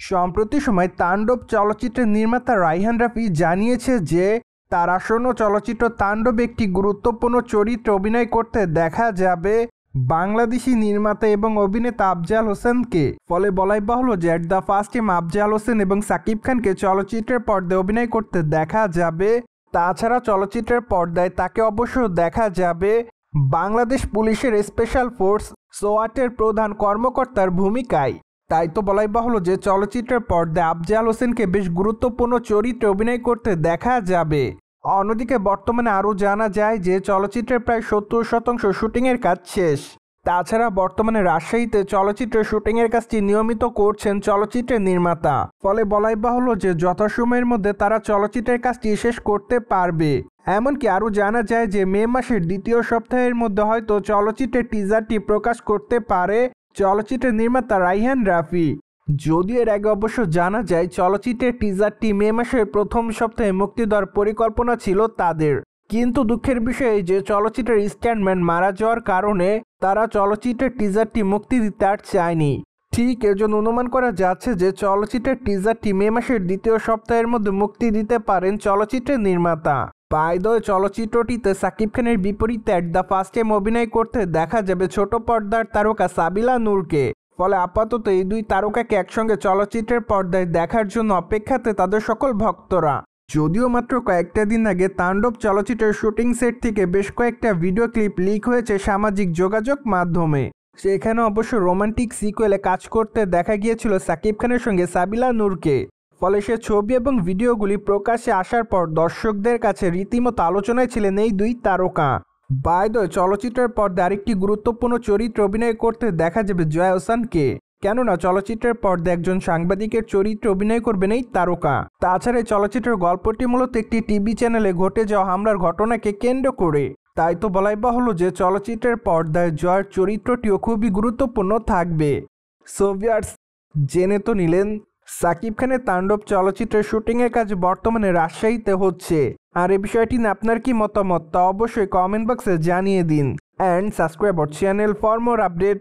সম্প্রতি সময় তাণ্ডব চলচ্চিত্রের নির্মাতা রায়হান রাফি জানিয়েছে যে তার আসন্ন চলচ্চিত্র তাণ্ডব একটি গুরুত্বপূর্ণ চরিত্রে অভিনয় করতে দেখা যাবে বাংলাদেশি নির্মাতা এবং অভিনেতা আফজাল হোসেনকে। ফলে বলাই বাহুল্য যে at the first time Afzal Hossain এবং সাকিব খানকে চলচ্চিত্রের পর্দায় অভিনয় করতে দেখা যাবে। তাছাড়া চলচ্চিত্রের পর্দায় তাকে অবশ্য দেখা যাবে বাংলাদেশ পুলিশের স্পেশাল ফোর্স সোয়াটের প্রধান কর্মকর্তার ভূমিকায়। তাই তো বলাই বাহুল্য যে চলচ্চিত্রের পর্দায় আফজাল হোসেনকে বেশ গুরুত্বপূর্ণ চরিত্রে অভিনয় করতে দেখা যাবে। অন্যদিকে বর্তমানে আরও জানা যায় যে চলচ্চিত্রের প্রায় 70% শুটিংয়ের কাজ শেষ। তাছাড়া বর্তমানে রাজশাহীতে চলচ্চিত্রের শুটিংয়ের কাজটি নিয়মিত করছেন চলচ্চিত্রের নির্মাতা। ফলে বলাই বাহুল্য যে যথাসময়ের মধ্যে তারা চলচ্চিত্রের কাজটি শেষ করতে পারবে। এমনকি আরও জানা যায় যে মে মাসের দ্বিতীয় সপ্তাহের মধ্যে হয়তো চলচ্চিত্রের টিজারটি প্রকাশ করতে পারে চলচ্চিত্রের নির্মাতা রায়হান রাফি। যদিও এর আগে অবশ্য জানা যায় চলচ্চিত্রের টিজারটি মে মাসের প্রথম সপ্তাহে মুক্তি দেওয়ার পরিকল্পনা ছিল তাদের, কিন্তু দুঃখের বিষয় যে চলচ্চিত্রের স্ট্যান্টম্যান মারা যাওয়ার কারণে তারা চলচ্চিত্রের টিজারটি মুক্তি দিতে আর চায়নি। ঠিক এজন্য অনুমান করা যাচ্ছে যে চলচ্চিত্রের টিজারটি মে মাসের দ্বিতীয় সপ্তাহের মধ্যে মুক্তি দিতে পারেন চলচ্চিত্রের নির্মাতা। বাই দ্য ওয়ে, চলচ্চিত্রটিতে সাকিব খানের বিপরীতে এট দ্য ফার্স্ট টাইম অভিনয় করতে দেখা যাবে ছোট পর্দার তারকা সাবিলা নূরকে। ফলে আপাতত এই দুই তারকাকে একসঙ্গে চলচ্চিত্রের পর্দায় দেখার জন্য অপেক্ষাতে তাদের সকল ভক্তরা। যদিও মাত্র কয়েকটা দিন আগে তাণ্ডব চলচ্চিত্রের শুটিং সেট থেকে বেশ কয়েকটা ভিডিও ক্লিপ লিক হয়েছে সামাজিক যোগাযোগ মাধ্যমে। সেখানে অবশ্য রোমান্টিক সিকুয়েলে কাজ করতে দেখা গিয়েছিল সাকিব খানের সঙ্গে সাবিলা নূরকে। ফলে সে ছবি এবং ভিডিওগুলি প্রকাশ্যে আসার পর দর্শকদের কাছে রীতিমতো আলোচনায় ছিলেন এই দুই তারকা। বাই দ্য ওয়ে, চলচ্চিত্রের পর্দায় আরেকটি গুরুত্বপূর্ণ চরিত্রে অভিনয় করতে দেখা যাবে জয়া হোসেনকে। কেননা চলচ্চিত্রের পর্দায় একজন সাংবাদিকের চরিত্রে অভিনয় করবেন এই তারকা। তাছাড়া এই চলচ্চিত্রের গল্পটি মূলত একটি টিভি চ্যানেলে ঘটে যাওয়া হামলার ঘটনাকে কেন্দ্র করে। তাই তো বলাই বাহুল্য যে চলচ্চিত্রের পর্দায় জয়ার চরিত্রটিও খুবই গুরুত্বপূর্ণ থাকবে। সো ভিউয়ার্স, জেনে তো নিলেন সাকিব খানের তাণ্ডব চলচ্চিত্রের শুটিংয়ের কাজ বর্তমানে রাজশাহীতে হচ্ছে। আর এই বিষয়টি নিয়ে আপনার কি মতামত তা অবশ্যই কমেন্ট বক্সে জানিয়ে দিন। And subscribe our channel for more update.